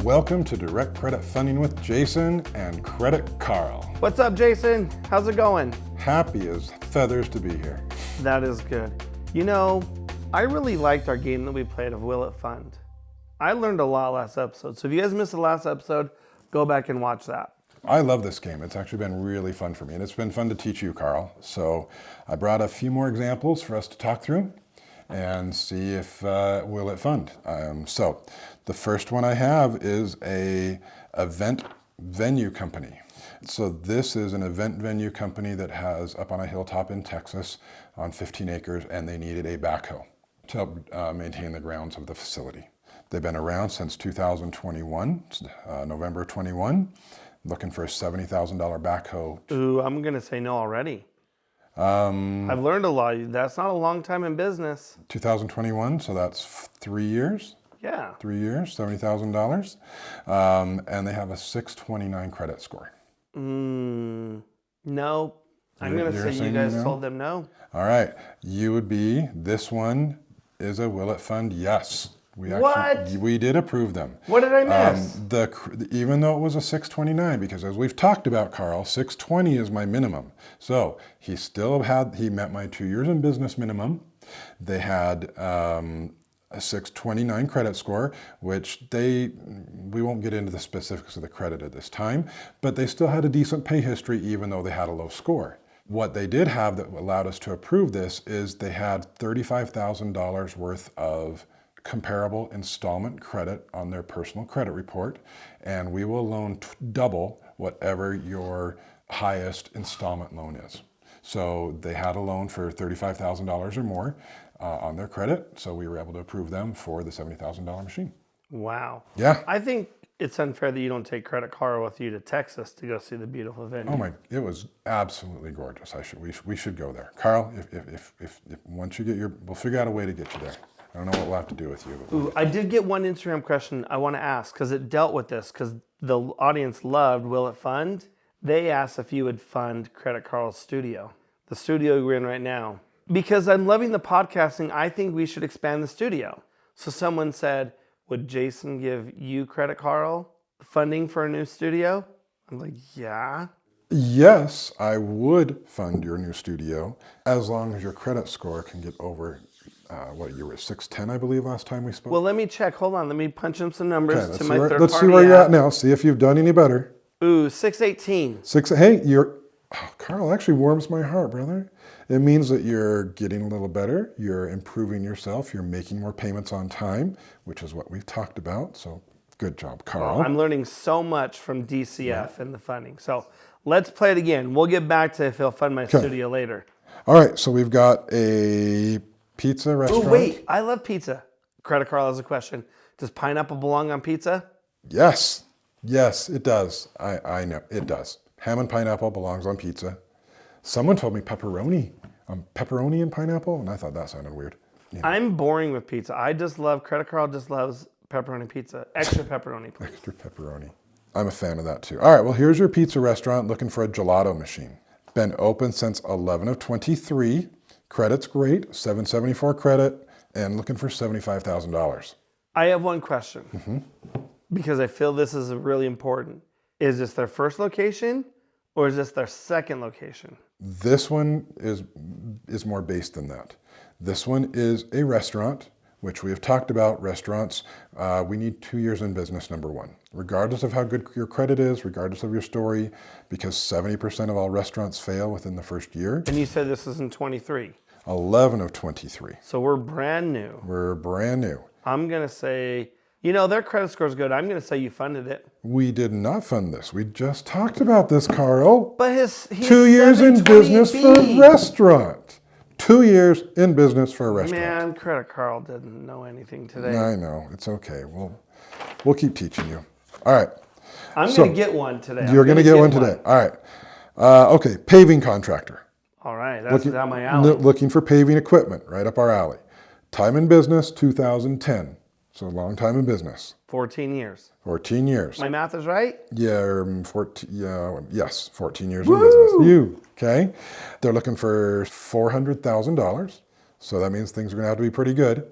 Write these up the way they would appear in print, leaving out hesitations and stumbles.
Welcome to Direct Credit Funding with Jason and Credit Carl. What's up, Jason? How's it going? Happy as feathers to be here. That is good. You know, I really liked our game that we played of Will It Fund. I learned a lot last episode. So if you guys missed the last episode, go back and watch that. I love this game. It's actually been really fun for me, and it's been fun to teach you, Carl. So I brought a few more examples for us to talk through and see if will it fund. So the first one I have is a event venue company. So this is an event venue company that has up on a hilltop in Texas on 15 acres, and they needed a backhoe to help maintain the grounds of the facility. They've been around since 2021, November 21, looking for a $70,000 backhoe. Ooh, I'm going to say no already. I've learned a lot. That's not a long time in business. 2021, so that's 3 years. Yeah. 3 years, $70,000. And they have a 629 credit score. No. I'm going to say you guys told them no. All right. You would be, this one is a will it fund yes. We did approve them. What did I miss? Even though it was a 629, because as we've talked about, Carl, 620 is my minimum. So he met my 2 years in business minimum. They had a 629 credit score, which we won't get into the specifics of the credit at this time, but they still had a decent pay history even though they had a low score. What they did have that allowed us to approve this is they had $35,000 worth of comparable installment credit on their personal credit report, and we will loan double whatever your highest installment loan is. So they had a loan for $35,000 or more on their credit, so we were able to approve them for the $70,000 machine. Wow. Yeah. I think it's unfair that you don't take Credit Carl with you to Texas to go see the beautiful venue. Oh my! It was absolutely gorgeous. We should go there, Carl. If once you get we'll figure out a way to get you there. I don't know what we'll have to do with you. Ooh, I did get one Instagram question I want to ask because it dealt with this because the audience loved Will It Fund. They asked if you would fund Credit Carl's studio, the studio we're in right now. Because I'm loving the podcasting, I think we should expand the studio. So someone said, would Jason give you, Credit Carl, funding for a new studio? I'm like, yeah. Yes, I would fund your new studio as long as your credit score can get over you were at 610, I believe, last time we spoke. Well, let me check. Hold on. Let me punch in some numbers to my third party. Let's see where you're at now. See if you've done any better. Ooh, 618. Hey, Carl actually warms my heart, brother. It means that you're getting a little better. You're improving yourself. You're making more payments on time, which is what we've talked about. So good job, Carl. Well, I'm learning so much from DCF and the funding. So let's play it again. We'll get back to if he'll fund my studio later. All right. So we've got a pizza restaurant. Oh, wait. I love pizza. Credit Carl has a question. Does pineapple belong on pizza? Yes. Yes, it does. I know. It does. Ham and pineapple belongs on pizza. Someone told me pepperoni. Pepperoni and pineapple? And I thought that sounded weird. You know. I'm boring with pizza. Credit Carl just loves pepperoni pizza. Extra pepperoni, please. Extra pepperoni. I'm a fan of that too. All right, well, here's your pizza restaurant looking for a gelato machine. Been open since 11 of 23. Credit's great, 774 credit, and looking for $75,000. I have one question, because I feel this is really important. Is this their first location, or is this their second location? This one is more based than that. This one is a restaurant, which we have talked about. Restaurants, we need 2 years in business, number one. Regardless of how good your credit is, regardless of your story, because 70% of all restaurants fail within the first year. And you said this is in 23. 11 of 23. So we're brand new. We're brand new. I'm going to say, their credit score is good. I'm going to say you funded it. We did not fund this. We just talked about this, Carl. But he's 2 years in business for a restaurant. 2 years in business for a restaurant. Man, Credit Carl didn't know anything today. I know. It's okay. We'll keep teaching you. All right. I'm going to get one today. You're going to get one today. All right. Okay. Paving contractor. All right. That's down my alley. Looking for paving equipment. Right up our alley. Time in business, 2010. So a long time in business. 14 years. 14 years. My math is right? Yeah, 14 years in business. Okay? They're looking for $400,000. So that means things are going to have to be pretty good.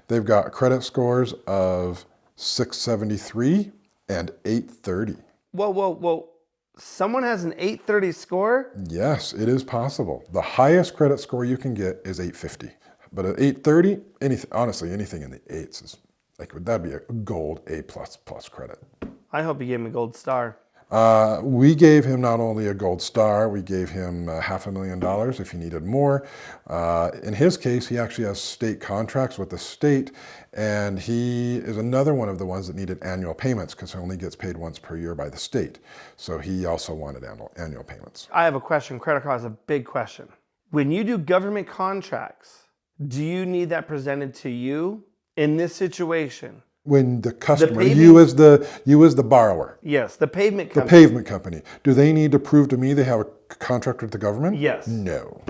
They've got credit scores of 673 and 830. Whoa, whoa, whoa. Someone has an 830 score? Yes, it is possible. The highest credit score you can get is 850. But at 830, honestly, anything in the eights is like, that'd be a gold A++ credit. I hope you gave him a gold star. We gave him not only a gold star, we gave him $500,000 if he needed more. In his case, he actually has state contracts with the state, and he is another one of the ones that needed annual payments because he only gets paid once per year by the state. So he also wanted annual payments. I have a question. Credit card is a big question. When you do government contracts, do you need that presented to you in this situation? When the customer, paving- you as the borrower, Yes, the pavement the company. pavement company, do they need to prove to me they have a contract with the government? Yes. No.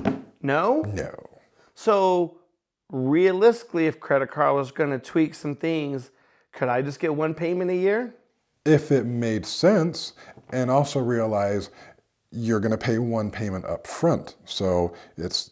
No? No. So realistically, if Credit Card was going to tweak some things, could I just get one payment a year? If it made sense, and also realize you're going to pay one payment up front. So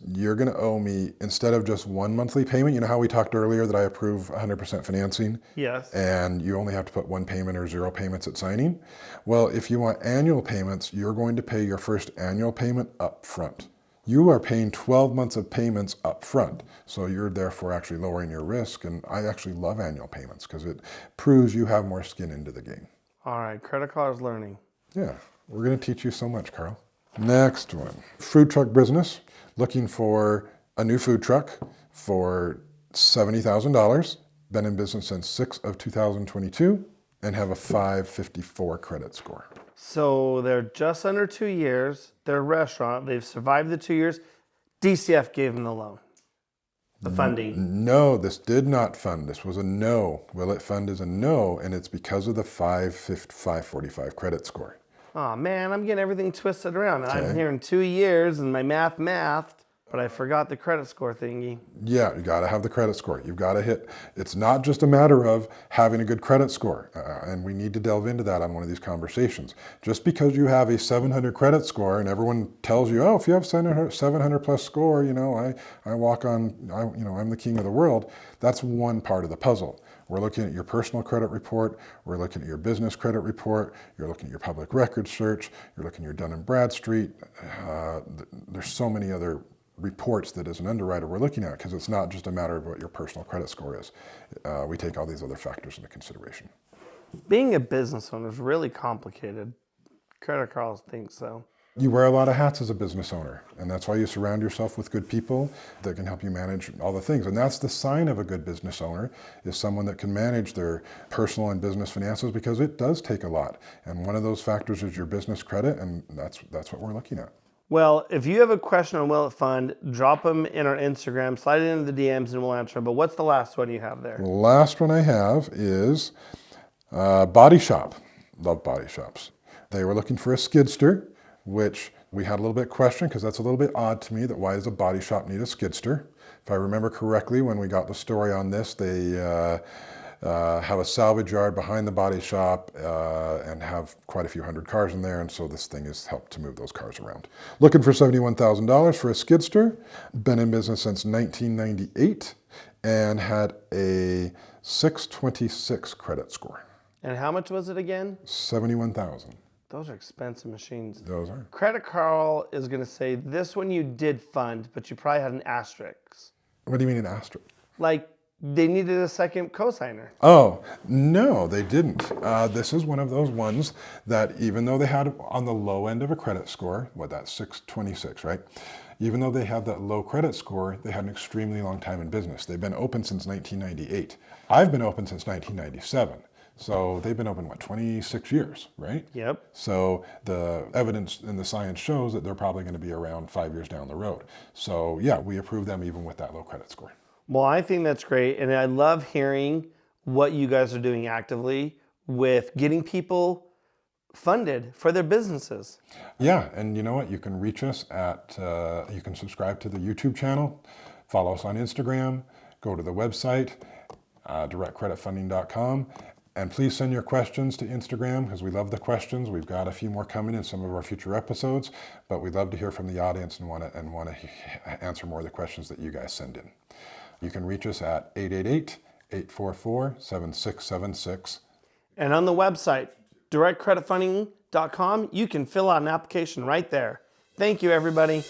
you're going to owe me, instead of just one monthly payment, you know how we talked earlier that I approve 100% financing? Yes. And you only have to put one payment or 0 payments at signing? Well, if you want annual payments, you're going to pay your first annual payment up front. You are paying 12 months of payments up front. So you're therefore actually lowering your risk. And I actually love annual payments because it proves you have more skin into the game. All right, Credit Card is learning. Yeah, we're going to teach you so much, Carl. Next one, food truck business, looking for a new food truck for $70,000. Been in business since 6 of 2022 and have a 554 credit score. So they're just under 2 years. They're a restaurant. They've survived the 2 years. DCF gave them the loan, the funding. No, this did not fund. This was a no. Will it fund is a no, and it's because of the 545 credit score. Oh man, I'm getting everything twisted around. Okay. I'm hearing 2 years and my mathed, but I forgot the credit score thingy. Yeah, you got to have the credit score. You've got to hit. It's not just a matter of having a good credit score, and we need to delve into that on one of these conversations. Just because you have a 700 credit score and everyone tells you, oh, if you have 700 plus score, I walk on, I'm the king of the world. That's one part of the puzzle. We're looking at your personal credit report. We're looking at your business credit report. You're looking at your public records search. You're looking at your Dun & Bradstreet. There's so many other reports that as an underwriter we're looking at because it's not just a matter of what your personal credit score is. We take all these other factors into consideration. Being a business owner is really complicated. Credit cards think so. You wear a lot of hats as a business owner, and that's why you surround yourself with good people that can help you manage all the things. And that's the sign of a good business owner, is someone that can manage their personal and business finances, because it does take a lot. And one of those factors is your business credit, and that's what we're looking at. Well, if you have a question on Will It Fund, drop them in our Instagram, slide it into the DMs, and we'll answer them. But what's the last one you have there? The last one I have is Body Shop. Love body shops. They were looking for a skidster, which we had a little bit questioned because that's a little bit odd to me, that why does a body shop need a skidster? If I remember correctly, when we got the story on this, they have a salvage yard behind the body shop and have quite a few hundred cars in there, and so this thing has helped to move those cars around. Looking for $71,000 for a skidster. Been in business since 1998 and had a 626 credit score. And how much was it again? 71,000. Those are expensive machines. Those are. Credit Carl is going to say this one you did fund, but you probably had an asterisk. What do you mean an asterisk? Like they needed a second cosigner. Oh, no, they didn't. This is one of those ones that even though they had on the low end of a credit score, that's 626, right? Even though they had that low credit score, they had an extremely long time in business. They've been open since 1998. I've been open since 1997. So they've been open, 26 years, right? Yep. So the evidence and the science shows that they're probably going to be around 5 years down the road. So yeah, we approve them even with that low credit score. Well, I think that's great. And I love hearing what you guys are doing actively with getting people funded for their businesses. Yeah, and you know what? You can reach us at, you can subscribe to the YouTube channel, follow us on Instagram, go to the website, directcreditfunding.com. And please send your questions to Instagram because we love the questions. We've got a few more coming in some of our future episodes, but we'd love to hear from the audience and want to answer more of the questions that you guys send in. You can reach us at 888-844-7676. And on the website, directcreditfunding.com, you can fill out an application right there. Thank you, everybody.